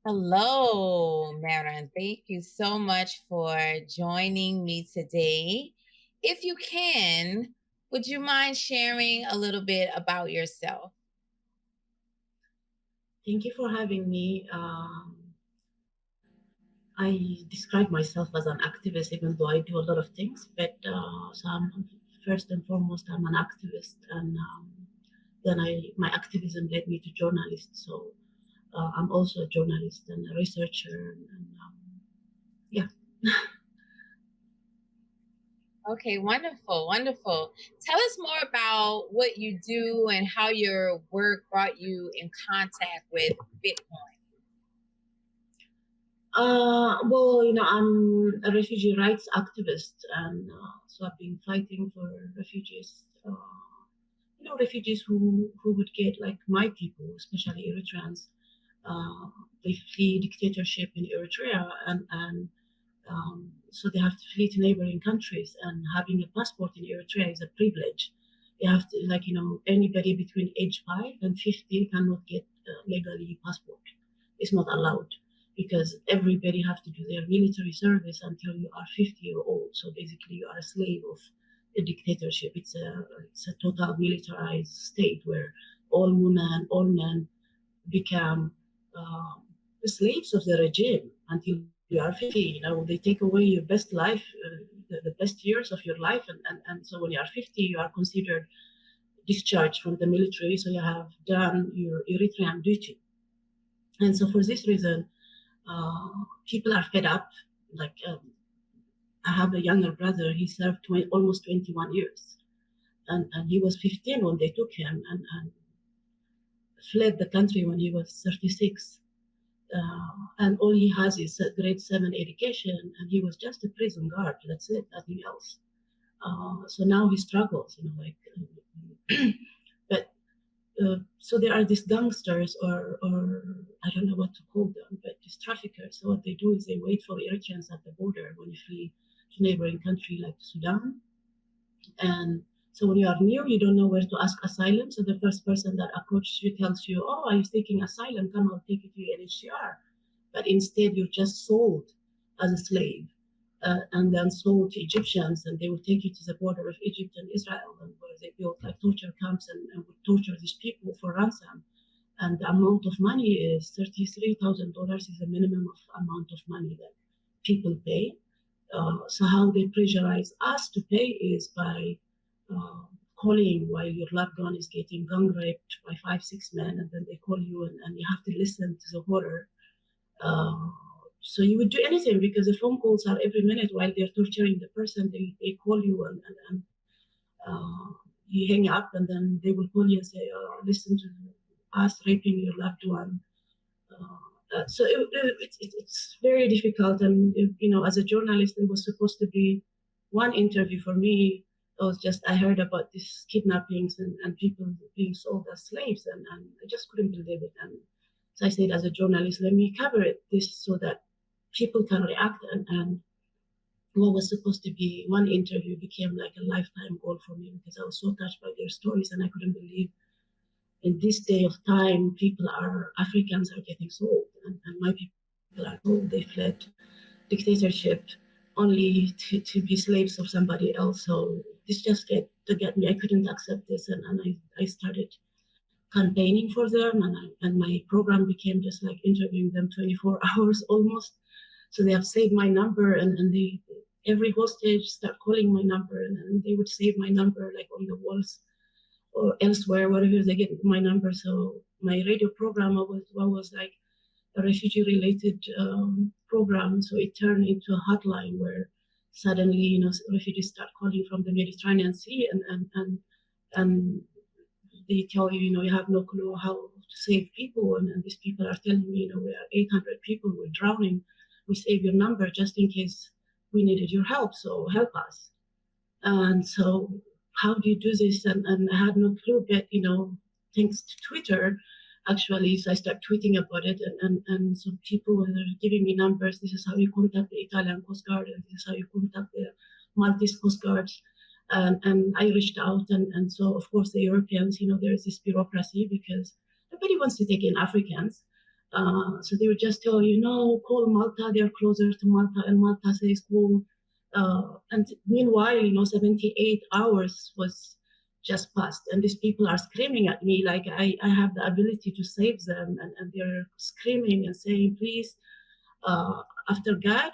Hello, Meron. Thank you so much for joining me today. If you can, would you mind sharing a little bit about yourself? Thank you for having me. I describe myself as an activist, even though I do a lot of things. First and foremost, I'm an activist, and then my activism led me to journalist. So I'm also a journalist and a researcher, and yeah. Okay, wonderful, wonderful. Tell us more about what you do and how your work brought you in contact with Bitcoin. I'm a refugee rights activist, and so I've been fighting for refugees. Refugees who would get like my people, especially Eritreans. They flee dictatorship in Eritrea, and so they have to flee to neighboring countries. And having a passport in Eritrea is a privilege. You have to, anybody between age 5 and 50 cannot get legally passport. It's not allowed because everybody have to do their military service until you are 50 years old. So basically, you are a slave of a dictatorship. It's a total militarized state where all women, all men become the slaves of the regime until you are 50. They take away your best life, the best years of your life. And so when you are 50, you are considered discharged from the military. So you have done your Eritrean duty. And so for this reason, people are fed up. Like, I have a younger brother, he served almost 21 years. And he was 15 when they took him and fled the country when he was 36. And all he has is a grade 7 education, and he was just a prison guard. That's it, nothing else. So now he struggles, but so there are these gangsters, or I don't know what to call them, but these traffickers. So what they do is they wait for Eritreans at the border when you flee to neighboring country like Sudan. And so when you are new, you don't know where to ask asylum. So the first person that approaches you tells you, "Oh, are you seeking asylum? Come, I'll take you to UNHCR." But instead, you're just sold as a slave, and then sold to Egyptians, and they will take you to the border of Egypt and Israel, and where they built like torture camps and would torture these people for ransom. And the amount of money is $33,000 is the minimum of amount of money that people pay. So how they pressurize us to pay is by uh, calling while your loved one is getting gang raped by 5, 6 men, and then they call you, and you have to listen to the horror. Uh, so you would do anything because the phone calls are every minute while they're torturing the person. They call you and uh, you hang up, and then they will call you and say, "Listen to us raping your loved one." So it's very difficult, and as a journalist, it was supposed to be one interview for me. It was just I heard about these kidnappings and people being sold as slaves, and I just couldn't believe it. And so I said, as a journalist, let me cover this so that people can react. And what was supposed to be one interview became like a lifetime goal for me because I was so touched by their stories, and I couldn't believe in this day of time, Africans are getting sold, and my people are told they fled dictatorship only to be slaves of somebody else. So this just to get me. I couldn't accept this, and I started campaigning for them, and my program became just like interviewing them 24 hours almost. So they have saved my number, and they every hostage start calling my number, and they would save my number like on the walls or elsewhere, wherever they get my number. So my radio program was like a refugee-related program. So it turned into a hotline where suddenly, refugees start calling from the Mediterranean Sea, and they tell you, you have no clue how to save people, and these people are telling me, we are 800 people, we're drowning. We save your number just in case we needed your help, so help us. And so, how do you do this? And I had no clue, but thanks to Twitter, actually, so I started tweeting about it, and so people were giving me numbers. This is how you contact the Italian Coast Guard, and this is how you contact the Maltese Coast Guards. And I reached out, and so of course the Europeans, there's this bureaucracy because nobody wants to take in Africans. So they would just tell you, no, call Malta, they're closer to Malta, and Malta says call. And meanwhile, 78 hours was just passed, and these people are screaming at me like I have the ability to save them, and they're screaming and saying, please, uh, after God,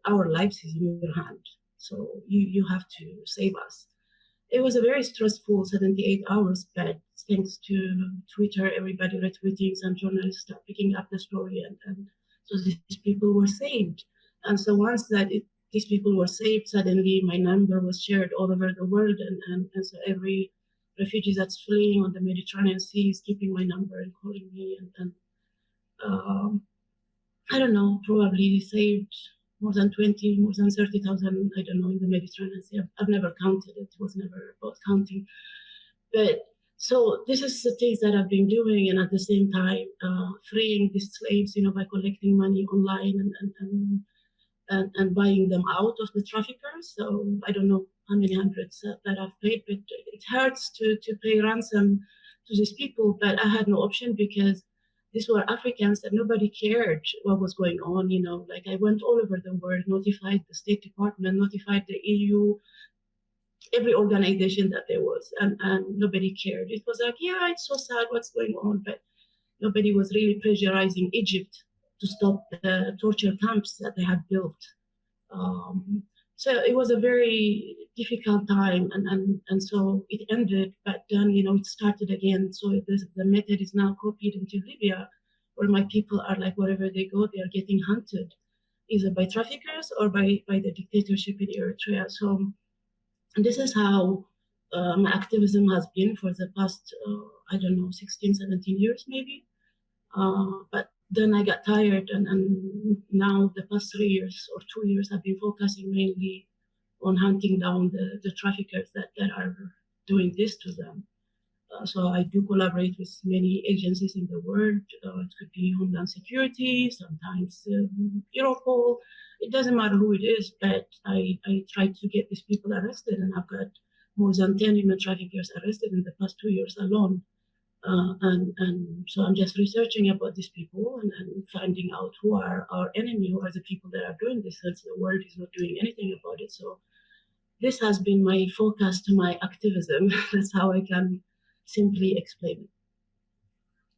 our lives is in your hand. So you have to save us. It was a very stressful 78 hours, but thanks to Twitter, everybody retweeting, some journalists start picking up the story, and so these people were saved. And so once these people were saved, suddenly my number was shared all over the world, and so every refugee that's fleeing on the Mediterranean Sea is keeping my number and calling me, and um, I don't know, probably saved more than 20, more than 30,000, I don't know, in the Mediterranean Sea. I've never counted it. It was never about counting. But so this is the things that I've been doing, and at the same time, freeing these slaves, by collecting money online and buying them out of the traffickers. So I don't know how many hundreds that I've paid, but it hurts to pay ransom to these people. But I had no option because these were Africans and nobody cared what was going on. Like I went all over the world, notified the State Department, notified the EU, every organization that there was, and nobody cared. It was like, yeah, it's so sad what's going on, but nobody was really pressurizing Egypt to stop the torture camps that they had built. Um, so it was a very difficult time, and so it ended, but then it started again. So the method is now copied into Libya, where my people are like wherever they go, they are getting hunted, either by traffickers or by the dictatorship in Eritrea. So this is how my activism has been for the past, I don't know, 16, 17 years maybe. But then I got tired, and now the past 3 years or 2 years, I've been focusing mainly on hunting down the traffickers that are doing this to them. So I do collaborate with many agencies in the world. It could be Homeland Security, sometimes Europol. It doesn't matter who it is, but I try to get these people arrested, and I've got more than 10 human traffickers arrested in the past 2 years alone. And so I'm just researching about these people and finding out who are our enemy, who are the people that are doing this, since the world is not doing anything about it. So this has been my focus to my activism. That's how I can simply explain it.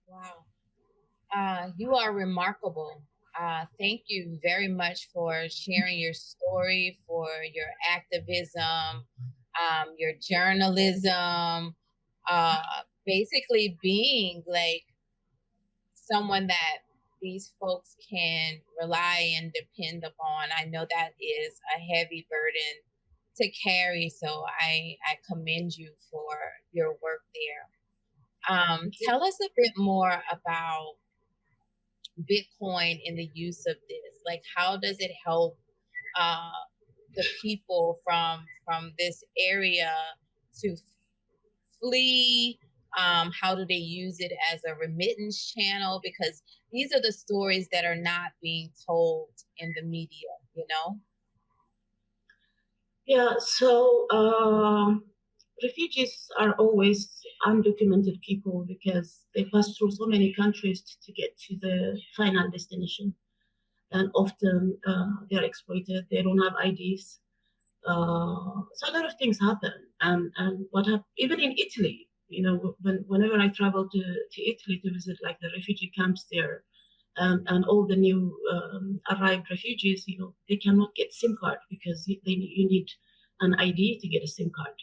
Wow. You are remarkable. Thank you very much for sharing your story, for your activism, your journalism, basically being like someone that these folks can rely and depend upon. I know that is a heavy burden to carry, so I commend you for your work there. Thank you. Tell us a bit more about Bitcoin and the use of this. Like, how does it help uh, the people from this area to flee? How do they use it as a remittance channel? Because these are the stories that are not being told in the media, you know? Yeah, so refugees are always undocumented people because they pass through so many countries to get to the final destination. And often they're exploited, they don't have IDs. So a lot of things happen. And even in Italy, whenever I travel to Italy to visit like the refugee camps there, and all the new arrived refugees, they cannot get SIM card because you need an ID to get a SIM card.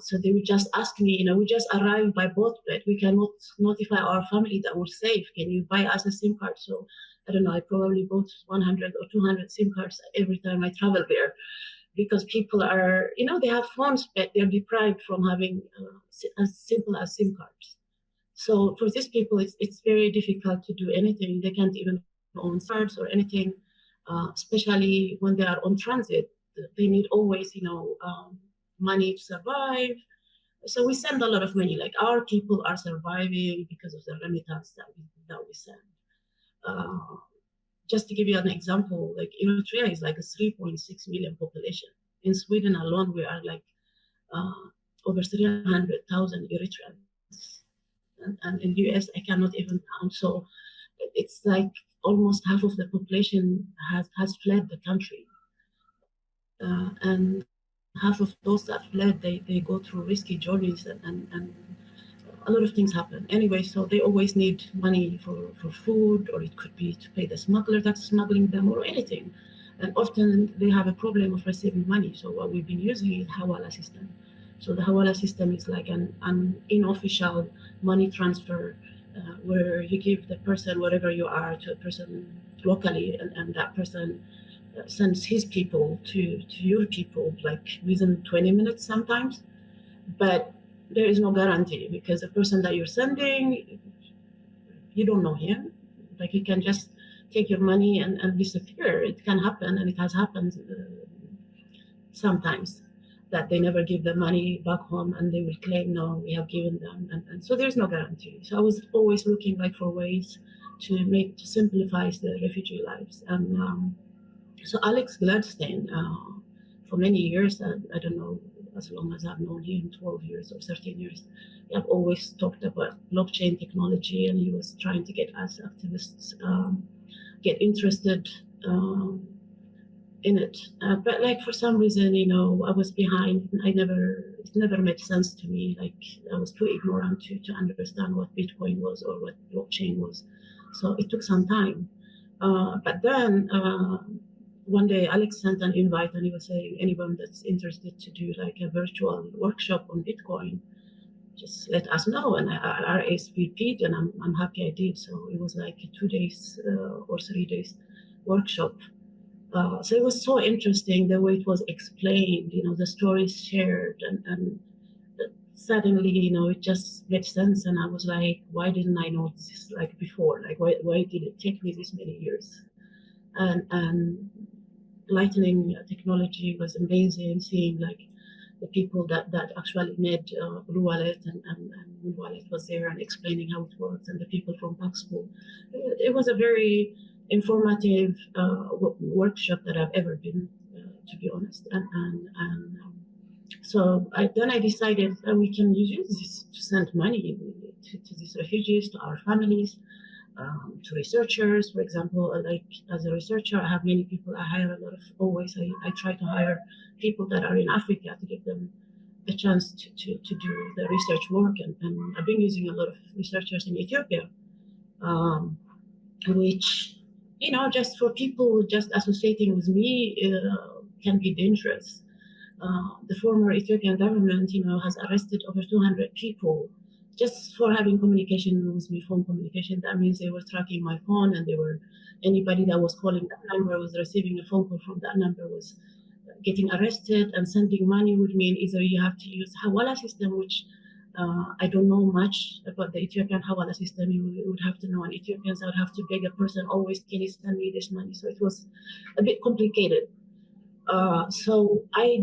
So they would just ask me, we just arrived by boat, but we cannot notify our family that we're safe. Can you buy us a SIM card? So I don't know, I probably bought 100 or 200 SIM cards every time I travel there because people are, they have phones, but they're deprived from having as simple as SIM cards. So for these people, it's very difficult to do anything. They can't even own cards or anything, especially when they are on transit. They need always, money to survive. So we send a lot of money. Like our people are surviving because of the remittance that we send. Uh, just to give you an example, like Eritrea is like a 3.6 million population. In Sweden alone, we are like uh, over 300,000 Eritreans. And in the US, I cannot even count. So it's like almost half of the population has fled the country, and half of those that fled, they go through risky journeys, and a lot of things happen. Anyway, so they always need money for food, or it could be to pay the smuggler that's smuggling them, or anything. And often they have a problem of receiving money. So what we've been using is Hawala system. So the Hawala system is like an unofficial money transfer, where you give the person wherever you are to a person locally, and that person sends his people to your people like within 20 minutes sometimes. But there is no guarantee, because the person that you're sending, you don't know him. Like, he can just take your money and disappear. It can happen, and it has happened sometimes, that they never give the money back home, and they will claim, no, we have given them, and so there's no guarantee. So I was always looking like for ways to simplify the refugee lives. And so Alex Gladstein, for many years, I don't know, as long as I've known him, 12 years or 13 years, I've always talked about blockchain technology, and he was trying to get us activists get interested in it. But like, for some reason, I was behind. It never made sense to me. Like, I was too ignorant to understand what Bitcoin was or what blockchain was. So it took some time. But then one day Alex sent an invite, and he was saying, anyone that's interested to do like a virtual workshop on Bitcoin, just let us know. And I RSVP'd, and I'm happy I did. So it was like a 2 days or 3 days workshop. So it was so interesting the way it was explained, the stories shared, and suddenly, it just made sense. And I was like, why didn't I know this like before? Like, why did it take me this many years? And Lightning technology was amazing, seeing like the people that actually made Blue Wallet, and Blue Wallet was there and explaining how it works, and the people from Paxful. It was a very informative workshop that I've ever been, to be honest. So then I decided that we can use this to send money to these refugees, to our families, to researchers. For example, like, as a researcher, I have many people. I hire a lot of, always, I try to hire people that are in Africa to give them a chance to do the research work. And I've been using a lot of researchers in Ethiopia, which, just for people just associating with me can be dangerous. The former Ethiopian government, has arrested over 200 people just for having communication with me, phone communication. That means they were tracking my phone, and anybody that was calling that number, was receiving a phone call from that number, was getting arrested. And sending money would mean either you have to use Hawala system, which I don't know much about the Ethiopian Hawala system. You would have to know, and Ethiopians, I would have to beg a person always, can you send me this money? So it was a bit complicated. So I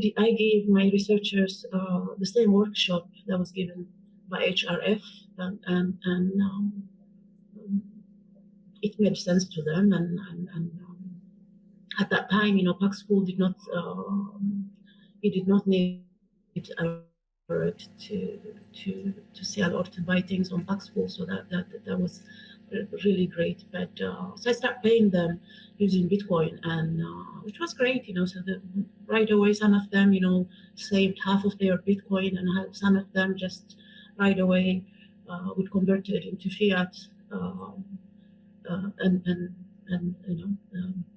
gave my researchers the same workshop that was given by HRF, and it made sense to them. And at that time, Paxful did not, it did not need to sell or to buy things on Paxful, so that was really great. But so I started paying them using Bitcoin, and which was great, So right away, some of them, saved half of their Bitcoin, and some of them just right away would convert it into fiat, and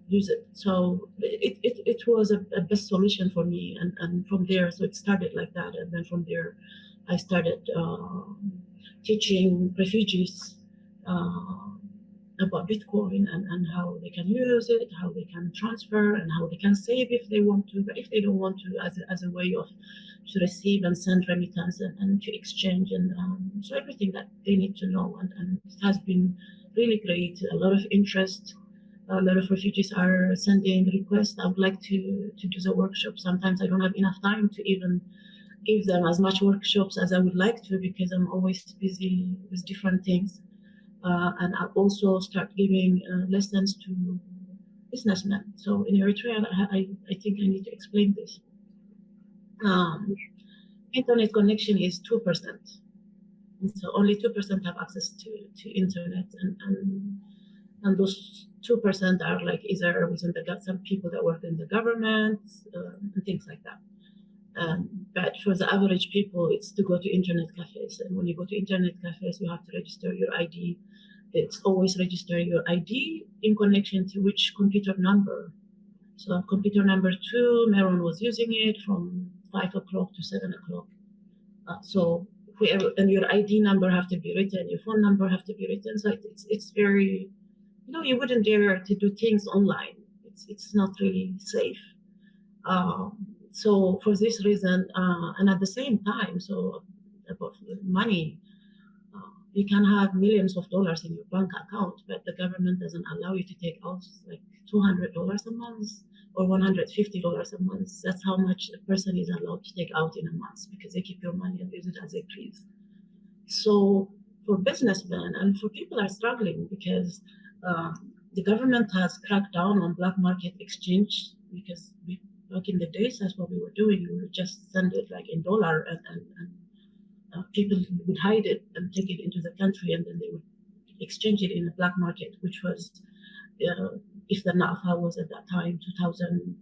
use it. So it was a best solution for me, and from there, so it started like that, and then from there, I started teaching refugees about Bitcoin, and how they can use it, how they can transfer, and how they can save if they want to, but if they don't want to, as a way of to receive and send remittance, and to exchange, and so everything that they need to know, and it has been really great. A lot of interest. A lot of refugees are sending requests. I would like to do the workshop. Sometimes I don't have enough time to even give them as much workshops as I would like to, because I'm always busy with different things. And I also start giving lessons to businessmen. So in Eritrea, I think I need to explain this. Internet connection is 2%. And so only 2% have access to internet. And and those 2% are like either within some people that work in the government and things like that. But for the average people, it's to go to internet cafes. And when you go to internet cafes, you have to register your ID. It's always register your ID in connection to which computer number. So computer number 2, Meron was using it from 5 o'clock to 7 o'clock. So whoever, and your ID number have to be written, your phone number have to be written. So it's very, you wouldn't dare to do things online. It's not really safe. So for this reason, and at the same time, so about money, you can have millions of dollars in your bank account, but the government doesn't allow you to take out like $200 a month or $150 a month. That's how much a person is allowed to take out in a month, because they keep your money and use it as they please. So for businessmen and for people are struggling because the government has cracked down on black market exchange, because back in the days, that's what we were doing. We would just send it like in dollar, and people would hide it and take it into the country, and then they would exchange it in the black market, which was, if the NAFA was at that time 2,000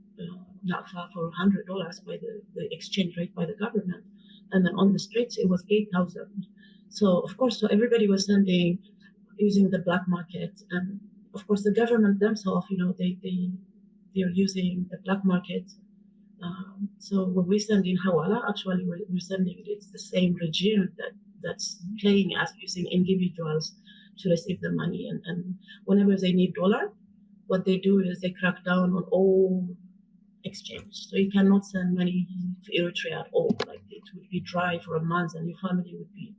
NAFA for $100 by the exchange rate by the government, and then on the streets it was 8,000. So of course, so everybody was sending using the black market, and of course the government themselves, they're using the black market. So when we send in Hawala, actually we're sending it. It's the same regime that's playing as using individuals to receive the money. And whenever they need dollar, what they do is they crack down on all exchange. So you cannot send money to Eritrea at all. Like it would be dry for a month, and your family would be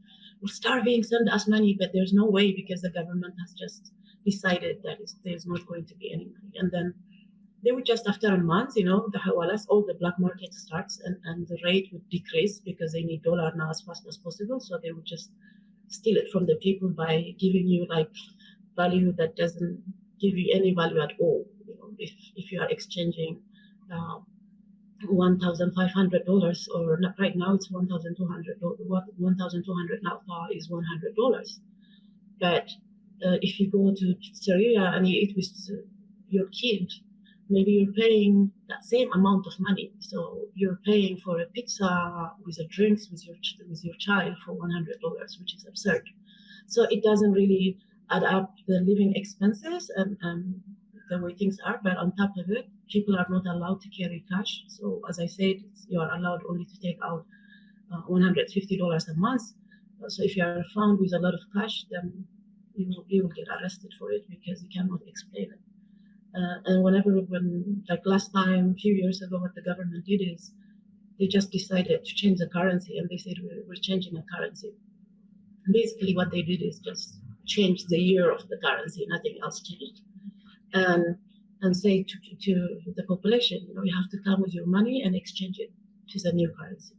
starving. Send us money, but there's no way, because the government has just decided that there's not going to be any money. And then they would just, after a month, the hawalas, all the black market starts, and the rate would decrease because they need dollar now as fast as possible. So they would just steal it from the people by giving you like value that doesn't give you any value at all. If you are exchanging $1,500, or not, right now it's $1,200. $1,200 now is $100. But if you go to pizzeria and you eat with your kid, maybe you're paying that same amount of money. So you're paying for a pizza with a drinks with your child for $100, which is absurd. So it doesn't really add up the living expenses and the way things are. But on top of it, people are not allowed to carry cash. So as I said, you are allowed only to take out $150 a month. So if you are found with a lot of cash, then you will get arrested for it, because you cannot explain it. And like last time, a few years ago, what the government did is they just decided to change the currency, and they said we're changing a currency. Basically, what they did is just change the year of the currency, nothing else changed, and say to the population, you have to come with your money and exchange it to the new currency.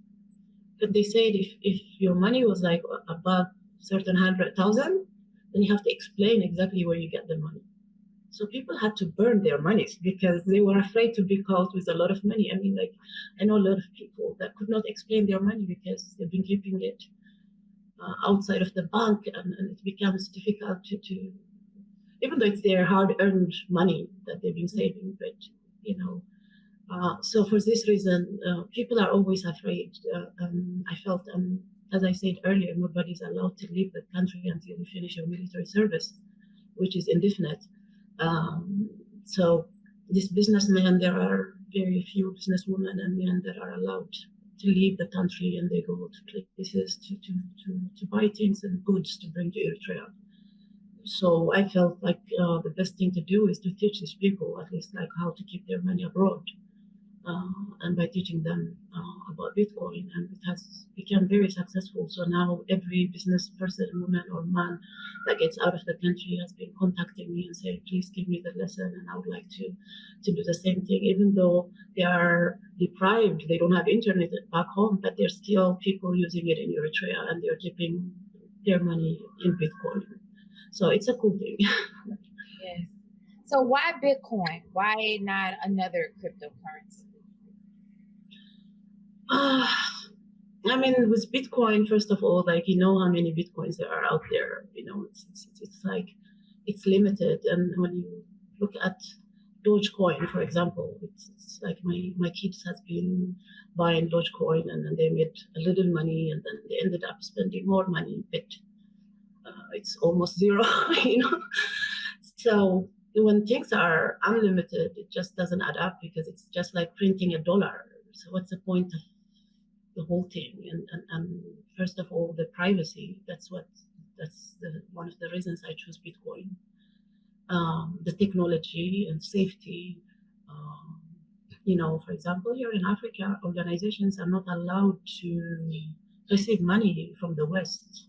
But they said if your money was like above certain 100,000, then you have to explain exactly where you get the money. So people had to burn their monies because they were afraid to be caught with a lot of money. I mean, like, I know a lot of people that could not explain their money because they've been keeping it outside of the bank, and it becomes difficult to, even though it's their hard-earned money that they've been saving, but, so for this reason, people are always afraid. I felt, as I said earlier, nobody's allowed to leave the country until you finish your military service, which is indefinite. So these businessmen, there are very few businesswomen and men that are allowed to leave the country, and they go to places to buy things and goods to bring to Eritrea. So I felt like the best thing to do is to teach these people at least like how to keep their money abroad. And by teaching them about Bitcoin, and it has become very successful. So now every business person, woman or man that gets out of the country has been contacting me and saying, please give me the lesson, and I would like to do the same thing. Even though they are deprived, they don't have internet back home, but there's still people using it in Eritrea, and they're keeping their money in Bitcoin. So it's a cool thing. Yes. So why Bitcoin? Why not another cryptocurrency? I mean, with Bitcoin, first of all, like, how many Bitcoins there are out there. It's like it's limited. And when you look at Dogecoin, for example, it's like my kids has been buying Dogecoin, and then they made a little money, and then they ended up spending more money, but it's almost zero, you know. So when things are unlimited, it just doesn't add up, because it's just like printing $1. So what's the point of the whole thing? And first of all, the privacy. That's one of the reasons I choose Bitcoin. The technology and safety. Um, for example, here in Africa, organizations are not allowed to receive money from the West.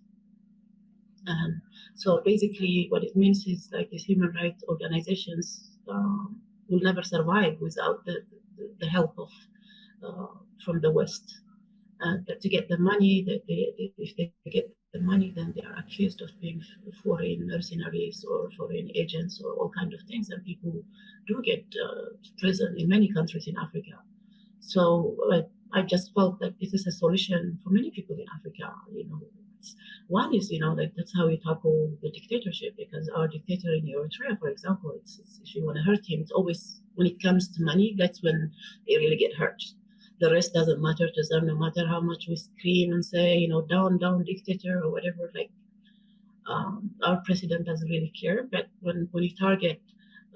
And so basically what it means is, like, these human rights organizations will never survive without the help of from the West. To get the money, if they get the money, then they are accused of being foreign mercenaries or foreign agents or all kinds of things, and people do get to prison in many countries in Africa. So I just felt that this is a solution for many people in Africa. One is, like, that's how you tackle the dictatorship, because our dictator in Eritrea, for example, it's if you want to hurt him, it's always when it comes to money, that's when they really get hurt. The rest doesn't matter to them, no matter how much we scream and say, down, down, dictator, or whatever. Like, our president doesn't really care. But when you target,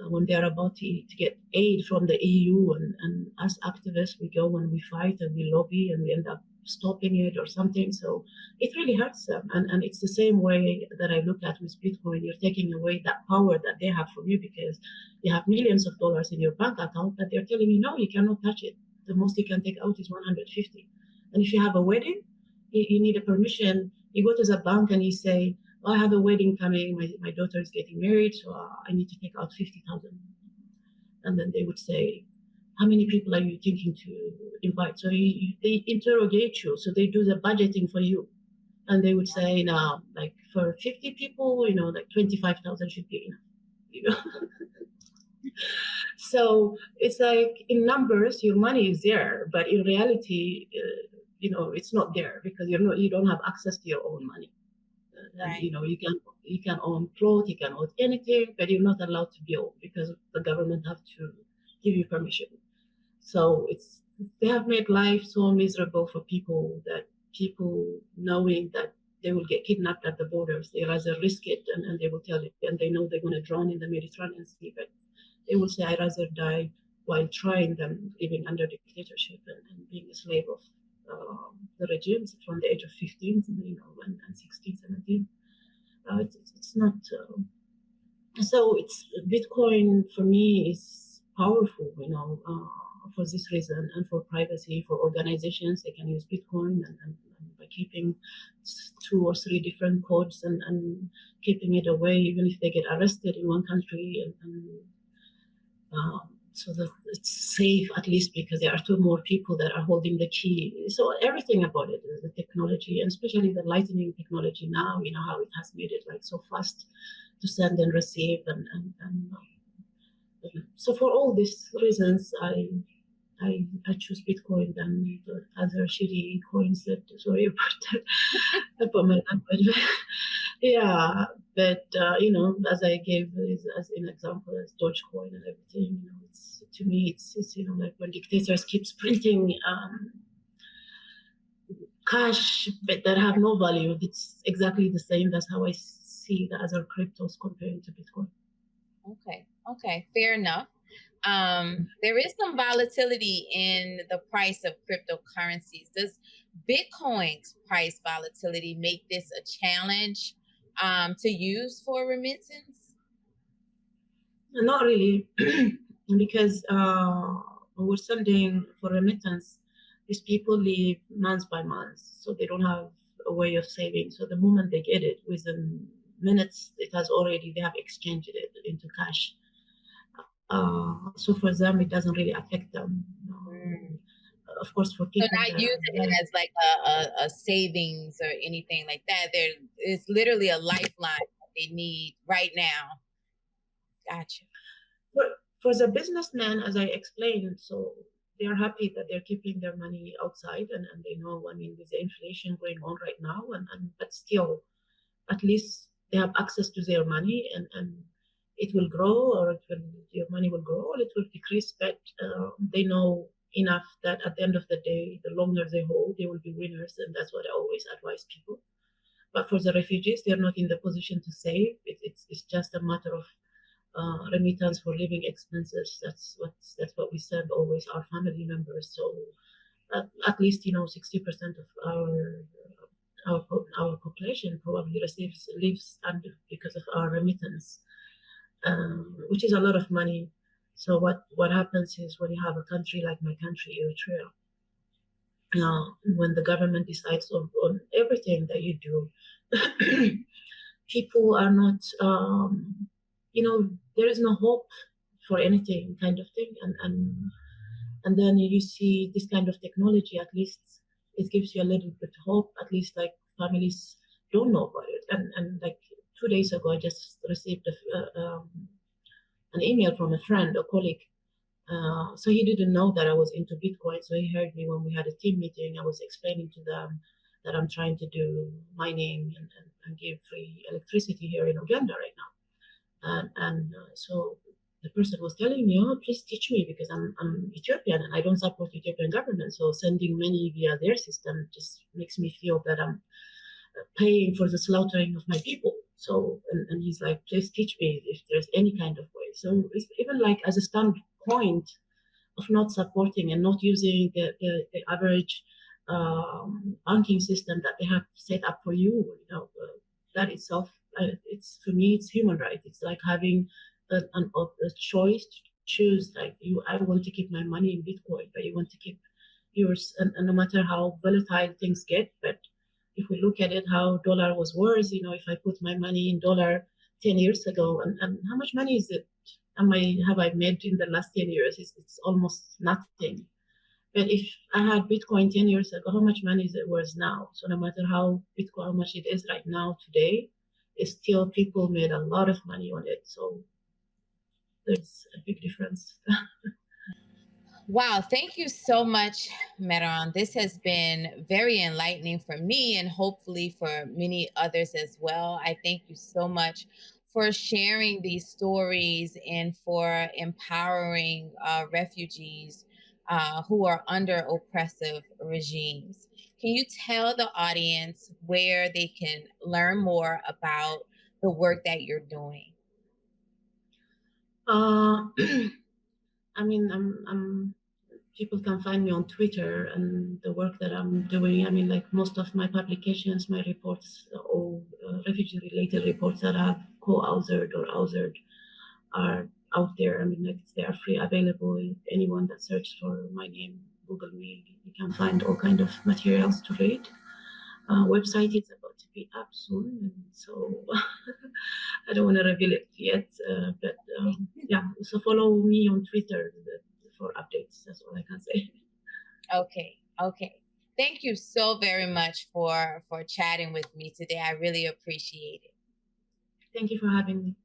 when they're about to get aid from the EU, and as activists, we go and we fight and we lobby and we end up stopping it or something. So it really hurts them. And it's the same way that I look at with Bitcoin. You're taking away that power that they have from you, because you have millions of dollars in your bank account, but they're telling you, no, you cannot touch it. The most you can take out is 150. And if you have a wedding, you need a permission. You go to the bank and you say, oh, I have a wedding coming. My daughter is getting married, so I need to take out 50,000. And then they would say, how many people are you thinking to invite? So they interrogate you. So they do the budgeting for you. And they would say, now, like, for 50 people, like 25,000 should be enough. So it's like, in numbers, your money is there, but in reality, it's not there, because you don't have access to your own money. Right. And you can own clothes, you can own anything, but you're not allowed to build, because the government have to give you permission. So they have made life so miserable for people, that people knowing that they will get kidnapped at the borders, they rather risk it, and they will tell you, and they know they're going to drown in the Mediterranean Sea, but they will say, I'd rather die while trying than living under dictatorship and being a slave of the regimes from the age of 15, and 16, 17. It's not. So it's Bitcoin for me is powerful, for this reason, and for privacy, for organizations, they can use Bitcoin, and by keeping 2 or 3 different codes and keeping it away, even if they get arrested in one country, so that it's safe, at least, because there are 2 more people that are holding the key. So everything about it, the technology, and especially the lightning technology now, how it has made it like so fast to send and receive, and so for all these reasons, I choose Bitcoin than the other shitty coins that, sorry about my language. Yeah, but as I gave as an example, as Dogecoin and everything, it's, to me, it's like when dictators keeps printing cash, but that have no value. It's exactly the same. That's how I see the other cryptos comparing to Bitcoin. Okay, fair enough. There is some volatility in the price of cryptocurrencies. Does Bitcoin's price volatility make this a challenge to use for remittance? Not really, because we're sending for remittance, these people live month by month, so they don't have a way of saving. So the moment they get it, within minutes, they have exchanged it into cash. So for them, it doesn't really affect them. Of course, for people, so not using it as like a savings or anything like that. It's literally a lifeline that they need right now. Gotcha. For the businessmen, as I explained, so they are happy that they're keeping their money outside, and they know, with the inflation going on right now, but still, at least they have access to their money, and it will grow, or your money will grow, or it will decrease. But they know enough that at the end of the day, the longer they hold, they will be winners, and that's what I always advise people. But for the refugees, they're not in the position to save. It's just a matter of remittance for living expenses. That's what we send always our family members. So at least 60% of our population probably lives under because of our remittance, which is a lot of money. So what happens is when you have a country like my country, Eritrea, when the government decides on everything that you do, people are not, there is no hope for anything, kind of thing, and then you see this kind of technology. At least it gives you a little bit hope. At least like families don't know about it, and like 2 days ago, I just received an email from a friend, a colleague. So he didn't know that I was into Bitcoin. So he heard me when we had a team meeting. I was explaining to them that I'm trying to do mining and give free electricity here in Uganda right now. And so the person was telling me, "Oh, please teach me because I'm Ethiopian and I don't support Ethiopian government. So sending money via their system just makes me feel that I'm paying for the slaughtering of my people." So and he's like, "Please teach me if there's any kind of way." So it's even like as a standpoint of not supporting and not using the average banking system that they have set up for you, that itself, it's for me, it's human right. It's like having a choice to choose. Like I want to keep my money in Bitcoin, but you want to keep yours, and no matter how volatile things get. But if we look at it, how dollar was worse, if I put my money in dollar 10 years ago, and how much money is it? Have I made in the last 10 years? It's almost nothing. But if I had Bitcoin 10 years ago, how much money is it worth now? So no matter how much it is right now today, it's still people made a lot of money on it. So there's a big difference. Wow, thank you so much, Meron. This has been very enlightening for me and hopefully for many others as well. I thank you so much for sharing these stories and for empowering refugees who are under oppressive regimes. Can you tell the audience where they can learn more about the work that you're doing? Uh, I mean, people can find me on Twitter and the work that I'm doing. I mean, like most of my publications, my reports, all refugee-related reports that I've co-authored or authored are out there. I mean, like they are free, available. Anyone that searches for my name, Google me, you can find all kind of materials to read. Website is about to be up soon, and so I don't want to reveal it yet. But yeah, so follow me on Twitter for updates. That's all I can say. Okay, okay. Thank you so very much for chatting with me today. I really appreciate it. Thank you for having me.